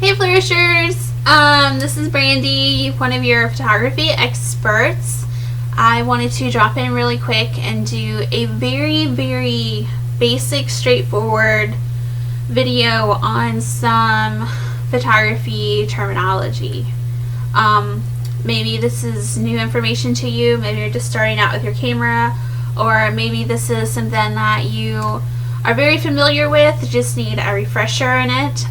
Hey Flourishers! This is Brandy, one of your photography experts. I wanted to drop in really quick and do a very basic, straightforward video on some photography terminology. Maybe this is new information to you, maybe you're just starting out with your camera, or maybe this is something that you are very familiar with, just need a refresher in it.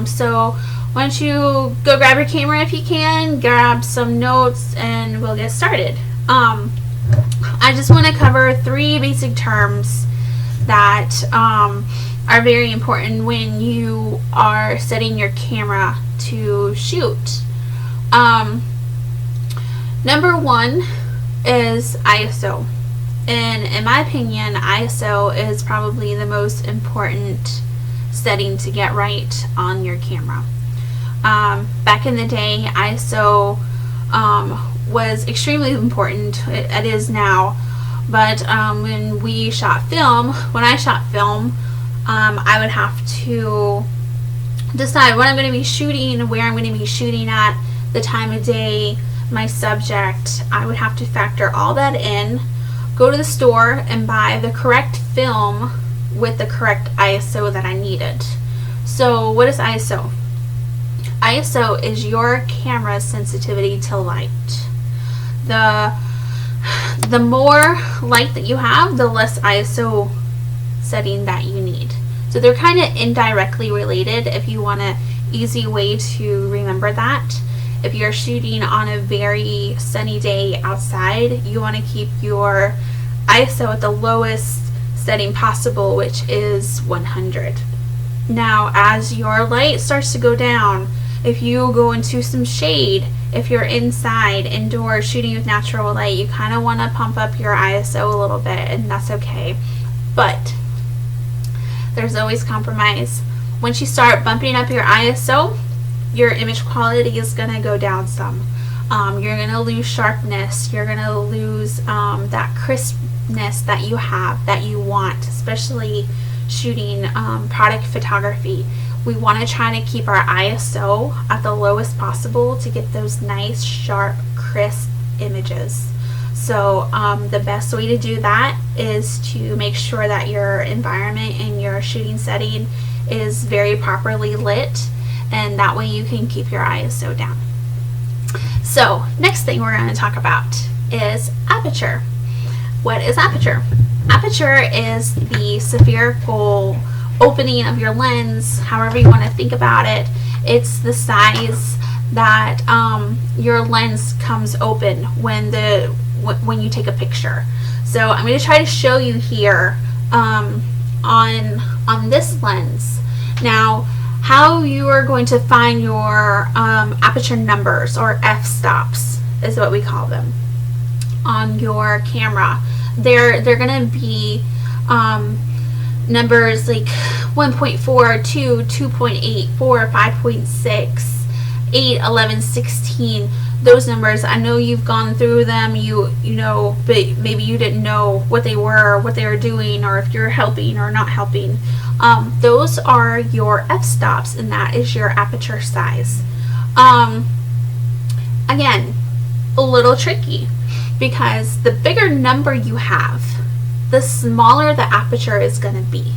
So why don't you go grab your camera if you can, grab some notes, and we'll get started. I just want to cover three basic terms that are very important when you are setting your camera to shoot. Number one is ISO. And in my opinion, ISO is probably the most important setting to get right on your camera. Back in the day, ISO was extremely important. It is now. But when I shot film, I would have to decide what I'm going to be shooting, where I'm going to be shooting at, the time of day, my subject. I would have to factor all that in, go to the store and buy the correct film with the correct ISO that I needed. So what is ISO? ISO is your camera's sensitivity to light. The more light that you have, the less ISO setting that you need. So they're kind of indirectly related if you want an easy way to remember that. If you're shooting on a very sunny day outside, you want to keep your ISO at the lowest setting possible, which is 100. Now, as your light starts to go down, if you go into some shade, if you're inside, indoors, shooting with natural light, you kind of want to pump up your ISO a little bit, and that's okay. But there's always compromise. Once you start bumping up your ISO, your image quality is going to go down some. You're going to lose sharpness. You're going to lose that crispness that you have, that you want, especially shooting product photography. We want to try to keep our ISO at the lowest possible to get those nice, sharp, crisp images. So the best way to do that is to make sure that your environment and your shooting setting is very properly lit, and that way you can keep your ISO down. So next thing we're going to talk about is aperture. What is aperture? Aperture is the spherical opening of your lens, however you want to think about it. It's the size that your lens comes open when you take a picture. So I'm going to try to show you here on this lens. Now, how you are going to find your aperture numbers, or f-stops is what we call them, on your camera. They're going to be numbers like 1.4, 2, 2.8, 4, 5.6, 8, 11, 16. Those numbers, I know you've gone through them, you know, but maybe you didn't know what they were, what they were doing, or if you're helping or not helping. Those are your f-stops, and that is your aperture size. Again, a little tricky, because the bigger number you have, the smaller the aperture is going to be.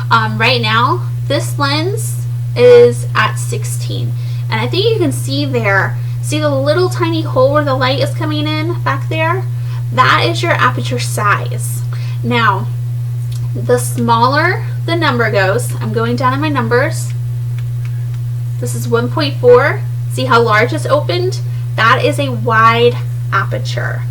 Right now, this lens is at 16, and I think you can see there, see the little tiny hole where the light is coming in back there? That is your aperture size. Now, the smaller the number goes, I'm going down in my numbers. This is 1.4. See how large it's opened? That is a wide aperture.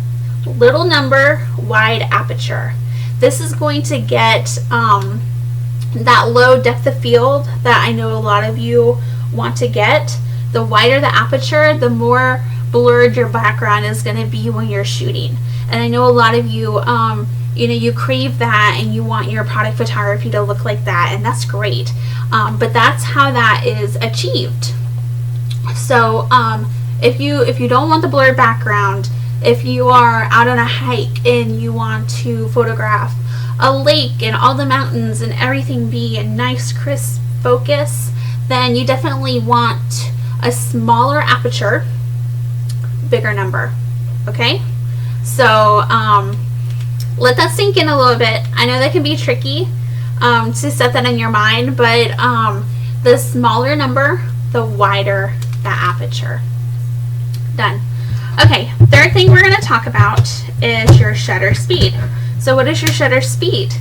Little number, wide aperture. This is going to get that low depth of field that I know a lot of you want to get. The wider the aperture, the more blurred your background is going to be when you're shooting. And I know a lot of you, you crave that and you want your product photography to look like that, and that's great. But that's how that is achieved. So if you don't want the blurred background, if you are out on a hike and you want to photograph a lake and all the mountains and everything be a nice crisp focus, then you definitely want a smaller aperture, bigger number. Okay, so let that sink in a little bit. I know that can be tricky to set that in your mind, but the smaller number, the wider the aperture. Done. Okay, third thing we're going to talk about is your shutter speed. So what is your shutter speed?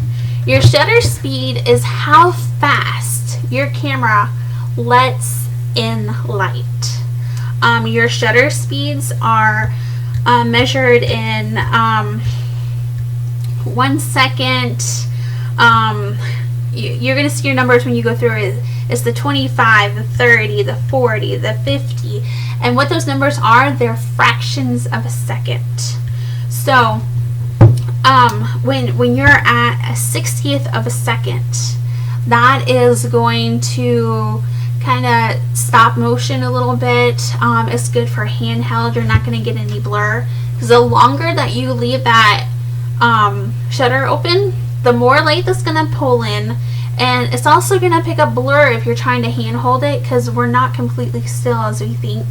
Your shutter speed is how fast your camera lets in light. Your shutter speeds are measured in 1 second. You're going to see your numbers when you go through it. It's the 25, the 30, the 40, the 50. And what those numbers are, they're fractions of a second. So when you're at a 60th of a second, that is going to kind of stop motion a little bit. It's good for handheld. You're not going to get any blur, because the longer that you leave that shutter open, the more light that's going to pull in, and it's also going to pick up blur if you're trying to handhold it, because we're not completely still as we think.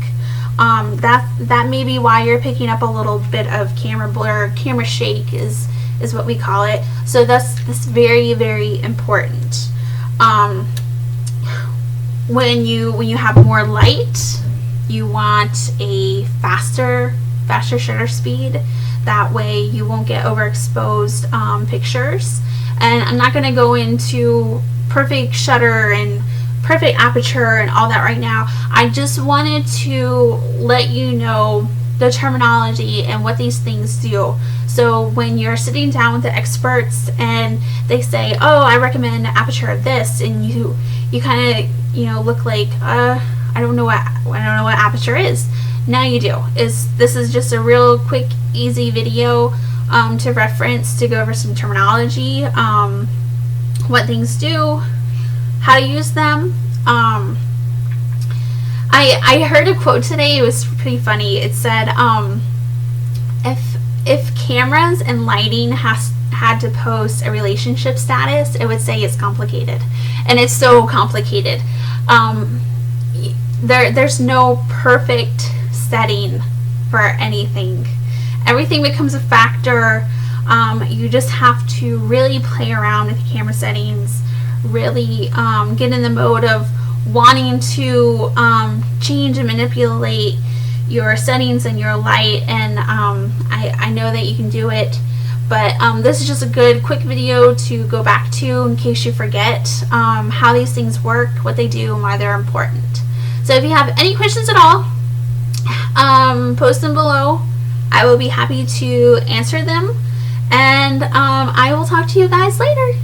That may be why you're picking up a little bit of camera blur. Camera shake is what we call it. So that's very, very important. When you have more light, you want a faster shutter speed. That way you won't get overexposed pictures. And I'm not going to go into perfect shutter and perfect aperture and all that right now. I just wanted to let you know the terminology and what these things do. So when you're sitting down with the experts and they say, oh, I recommend an aperture of this, and you kind of look like I don't know what aperture is. Now you do. This is just a real quick, easy video to reference, to go over some terminology, what things do, how to use them. I heard a quote today. It was pretty funny. It said, if cameras and lighting had to post a relationship status, it would say it's complicated, and it's so complicated. There's no perfect setting for anything. Everything becomes a factor. You just have to really play around with camera settings, really get in the mode of wanting to change and manipulate your settings and your light, and I know that you can do it, but this is just a good quick video to go back to in case you forget how these things work, what they do, and why they're important. So if you have any questions at all, post them below. I will be happy to answer them, and I will talk to you guys later.